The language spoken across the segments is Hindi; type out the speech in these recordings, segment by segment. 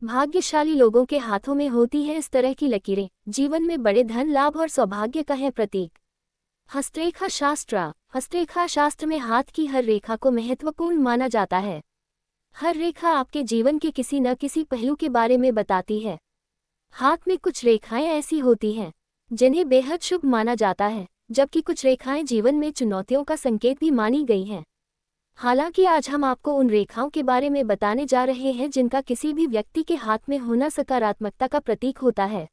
भाग्यशाली लोगों के हाथों में होती है इस तरह की लकीरें, जीवन में बड़े धन लाभ और सौभाग्य का है प्रतीक। हस्तरेखा शास्त्र। हस्तरेखा शास्त्र में हाथ की हर रेखा को महत्वपूर्ण माना जाता है। हर रेखा आपके जीवन के किसी न किसी पहलू के बारे में बताती है। हाथ में कुछ रेखाएं ऐसी होती हैं जिन्हें बेहद शुभ माना जाता है, जबकि कुछ रेखाएं जीवन में चुनौतियों का संकेत भी मानी गई हैं। हालांकि आज हम आपको उन रेखाओं के बारे में बताने जा रहे हैं जिनका किसी भी व्यक्ति के हाथ में होना सकारात्मकता का प्रतीक होता है।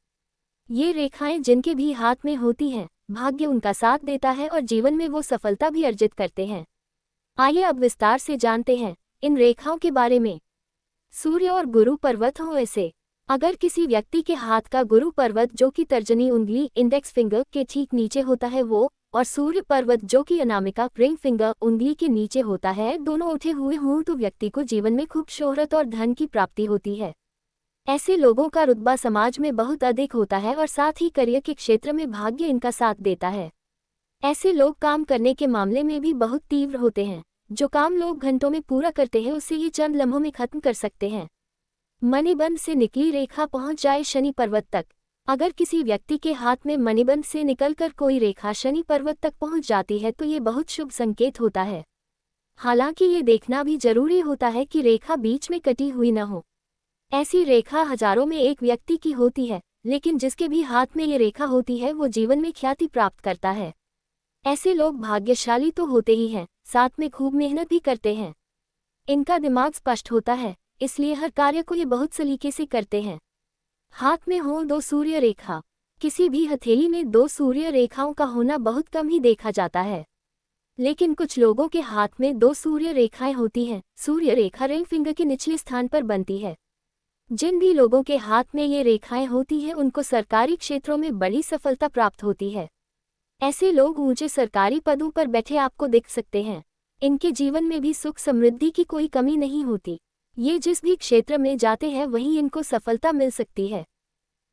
ये रेखाएं जिनके भी हाथ में होती हैं, भाग्य उनका साथ देता है और जीवन में वो सफलता भी अर्जित करते हैं। आइए अब विस्तार से जानते हैं इन रेखाओं के बारे में। सूर्य और गुरु पर्वत हों ऐसे। अगर किसी व्यक्ति के हाथ का गुरु पर्वत जो कि तर्जनी उंगली इंडेक्स फिंगर के ठीक नीचे होता है वो, और सूर्य पर्वत जो कि अनामिका रिंग फिंगर उंगली के नीचे होता है, दोनों उठे हुए हों तो व्यक्ति को जीवन में खूब शोहरत और धन की प्राप्ति होती है। ऐसे लोगों का रुतबा समाज में बहुत अधिक होता है और साथ ही करियर के क्षेत्र में भाग्य इनका साथ देता है। ऐसे लोग काम करने के मामले में भी बहुत तीव्र होते हैं। जो काम लोग घंटों में पूरा करते हैं उसे ये चंद लम्हों में खत्म कर सकते हैं। मणिबंध से निकली रेखा पहुंच जाए शनि पर्वत तक। अगर किसी व्यक्ति के हाथ में मणिबंध से निकलकर कोई रेखा शनि पर्वत तक पहुंच जाती है तो ये बहुत शुभ संकेत होता है। हालांकि ये देखना भी जरूरी होता है कि रेखा बीच में कटी हुई न हो। ऐसी रेखा हजारों में एक व्यक्ति की होती है, लेकिन जिसके भी हाथ में ये रेखा होती है वो जीवन में ख्याति प्राप्त करता है। ऐसे लोग भाग्यशाली तो होते ही हैं, साथ में खूब मेहनत भी करते हैं। इनका दिमाग स्पष्ट होता है, इसलिए हर कार्य को ये बहुत सलीके से करते हैं। हाथ में हो दो सूर्य रेखा। किसी भी हथेली में दो सूर्य रेखाओं का होना बहुत कम ही देखा जाता है, लेकिन कुछ लोगों के हाथ में दो सूर्य रेखाएं होती हैं। सूर्य रेखा रिंग फिंगर के निचले स्थान पर बनती है। जिन भी लोगों के हाथ में ये रेखाएं होती हैं उनको सरकारी क्षेत्रों में बड़ी सफलता प्राप्त होती है। ऐसे लोग ऊंचे सरकारी पदों पर बैठे आपको दिख सकते हैं। इनके जीवन में भी सुख समृद्धि की कोई कमी नहीं होती। ये जिस भी क्षेत्र में जाते हैं वहीं इनको सफलता मिल सकती है।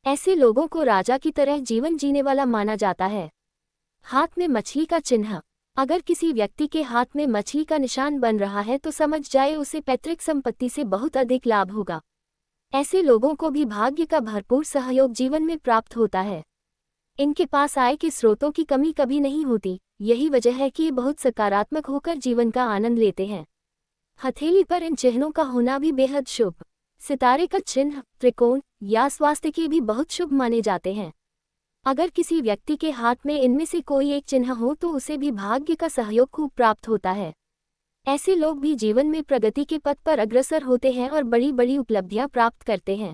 ऐसे लोगों को राजा की तरह जीवन जीने वाला माना जाता है। हाथ में मछली का चिन्ह। अगर किसी व्यक्ति के हाथ में मछली का निशान बन रहा है तो समझ जाए उसे पैतृक संपत्ति से बहुत अधिक लाभ होगा। ऐसे लोगों को भी भाग्य का भरपूर सहयोग जीवन में प्राप्त होता है। इनके पास आय के स्रोतों की कमी कभी नहीं होती। यही वजह है कि ये बहुत सकारात्मक होकर जीवन का आनंद लेते हैं। हथेली पर इन चिन्हों का होना भी बेहद शुभ। सितारे का चिन्ह, त्रिकोण या स्वास्थ्य के भी बहुत शुभ माने जाते हैं। अगर किसी व्यक्ति के हाथ में इनमें से कोई एक चिन्ह हो तो उसे भी भाग्य का सहयोग खूब प्राप्त होता है। ऐसे लोग भी जीवन में प्रगति के पथ पर अग्रसर होते हैं और बड़ी बड़ी उपलब्धियां प्राप्त करते हैं।